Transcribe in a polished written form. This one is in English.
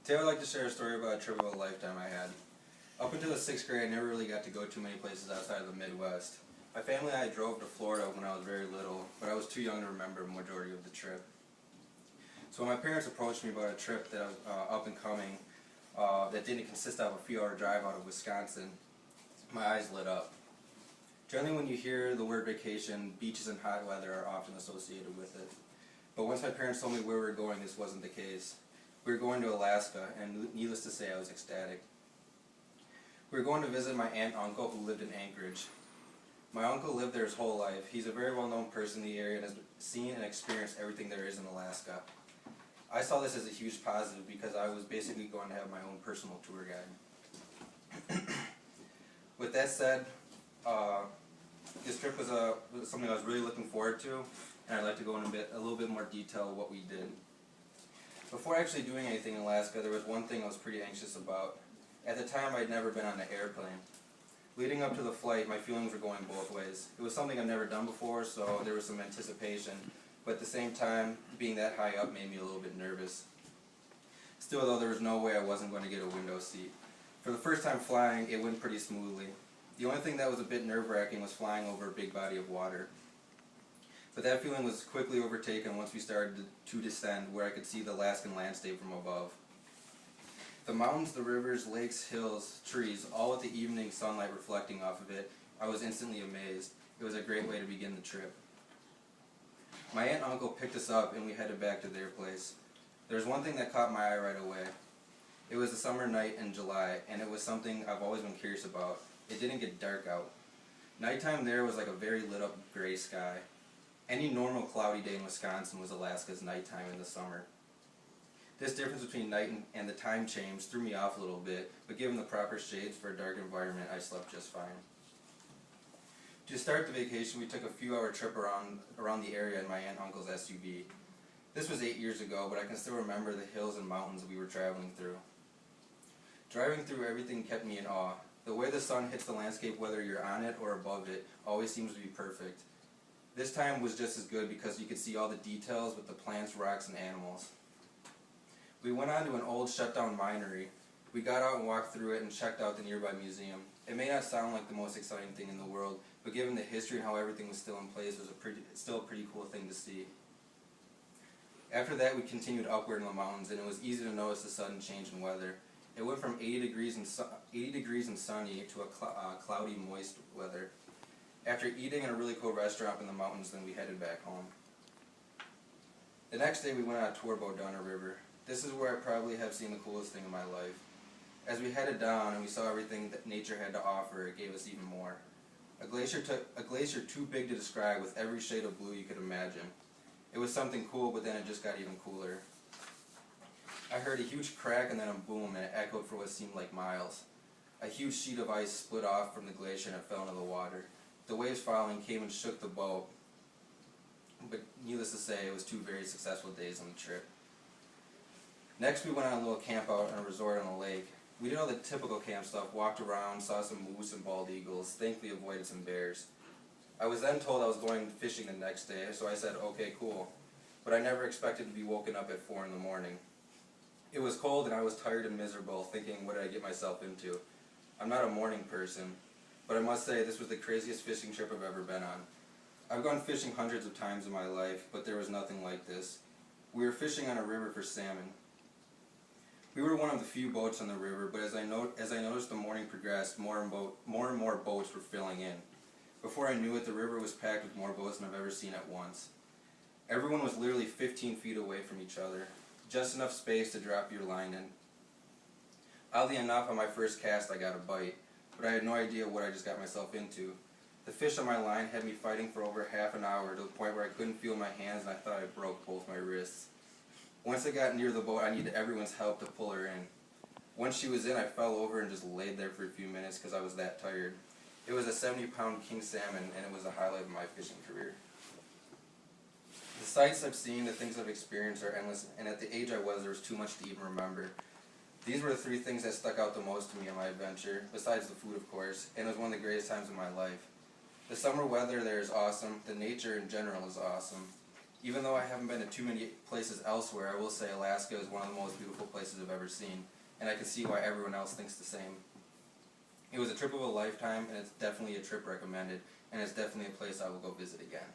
Today I'd like to share a story about a trip of a lifetime I had. Up until the 6th grade, I never really got to go too many places outside of the Midwest. My family and I drove to Florida when I was very little, but I was too young to remember the majority of the trip. So when my parents approached me about a trip that was up and coming, that didn't consist of a few-hour drive out of Wisconsin, my eyes lit up. Generally when you hear the word vacation, beaches and hot weather are often associated with it. But once my parents told me where we were going, this wasn't the case. We were going to Alaska, and needless to say, I was ecstatic. We were going to visit my aunt and uncle who lived in Anchorage. My uncle lived there his whole life. He's a very well-known person in the area and has seen and experienced everything there is in Alaska. I saw this as a huge positive because I was basically going to have my own personal tour guide. With that said, this trip was something I was really looking forward to, and I'd like to go in a little bit more detail of what we did. Before actually doing anything in Alaska, there was one thing I was pretty anxious about. At the time, I'd never been on an airplane. Leading up to the flight, my feelings were going both ways. It was something I've never done before, so there was some anticipation, but at the same time, being that high up made me a little bit nervous. Still though, there was no way I wasn't going to get a window seat. For the first time flying, it went pretty smoothly. The only thing that was a bit nerve-wracking was flying over a big body of water. But that feeling was quickly overtaken once we started to descend, where I could see the Alaskan landscape from above. The mountains, the rivers, lakes, hills, trees, all with the evening sunlight reflecting off of it, I was instantly amazed. It was a great way to begin the trip. My aunt and uncle picked us up and we headed back to their place. There was one thing that caught my eye right away. It was a summer night in July, and it was something I've always been curious about. It didn't get dark out. Nighttime there was like a very lit up gray sky. Any normal cloudy day in Wisconsin was Alaska's nighttime in the summer. This difference between night and the time change threw me off a little bit, but given the proper shades for a dark environment, I slept just fine. To start the vacation, we took a few-hour trip around the area in my aunt and uncle's SUV. This was 8 years ago, but I can still remember the hills and mountains we were traveling through. Driving through everything kept me in awe. The way the sun hits the landscape, whether you're on it or above it, always seems to be perfect. This time was just as good because you could see all the details with the plants, rocks, and animals. We went on to an old shut-down winery. We got out and walked through it and checked out the nearby museum. It may not sound like the most exciting thing in the world, but given the history and how everything was still in place, it was still a pretty cool thing to see. After that, we continued upward in the mountains, and it was easy to notice the sudden change in weather. It went from 80 degrees and sunny to a cloudy, moist weather. After eating in a really cool restaurant in the mountains, then we headed back home. The next day, we went on a tour boat down a river. This is where I probably have seen the coolest thing in my life. As we headed down and we saw everything that nature had to offer, it gave us even more. A glacier too big to describe, with every shade of blue you could imagine. It was something cool, but then it just got even cooler. I heard a huge crack and then a boom, and it echoed for what seemed like miles. A huge sheet of ice split off from the glacier and it fell into the water. The waves following came and shook the boat, but needless to say, it was 2 very successful days on the trip. Next, we went on a little camp out on a resort on a lake. We did all the typical camp stuff, walked around, saw some moose and bald eagles, thankfully avoided some bears. I was then told I was going fishing the next day, so I said, okay, cool. But I never expected to be woken up at 4 in the morning. It was cold and I was tired and miserable, thinking, what did I get myself into? I'm not a morning person, but I must say this was the craziest fishing trip I've ever been on. I've gone fishing hundreds of times in my life, but there was nothing like this. We were fishing on a river for salmon. We were one of the few boats on the river, but as I noticed the morning progressed, more and more boats were filling in. Before I knew it, the river was packed with more boats than I've ever seen at once. Everyone was literally 15 feet away from each other, just enough space to drop your line in. Oddly enough, on my first cast I got a bite, but I had no idea what I just got myself into. The fish on my line had me fighting for over half an hour, to the point where I couldn't feel my hands and I thought I broke both my wrists. Once I got near the boat, I needed everyone's help to pull her in. Once she was in, I fell over and just laid there for a few minutes because I was that tired. It was a 70-pound king salmon, and it was the highlight of my fishing career. The sights I've seen, the things I've experienced are endless, and at the age I was, there was too much to even remember. These were the 3 things that stuck out the most to me on my adventure, besides the food, of course, and it was one of the greatest times of my life. The summer weather there is awesome. The nature in general is awesome. Even though I haven't been to too many places elsewhere, I will say Alaska is one of the most beautiful places I've ever seen, and I can see why everyone else thinks the same. It was a trip of a lifetime, and it's definitely a trip recommended, and it's definitely a place I will go visit again.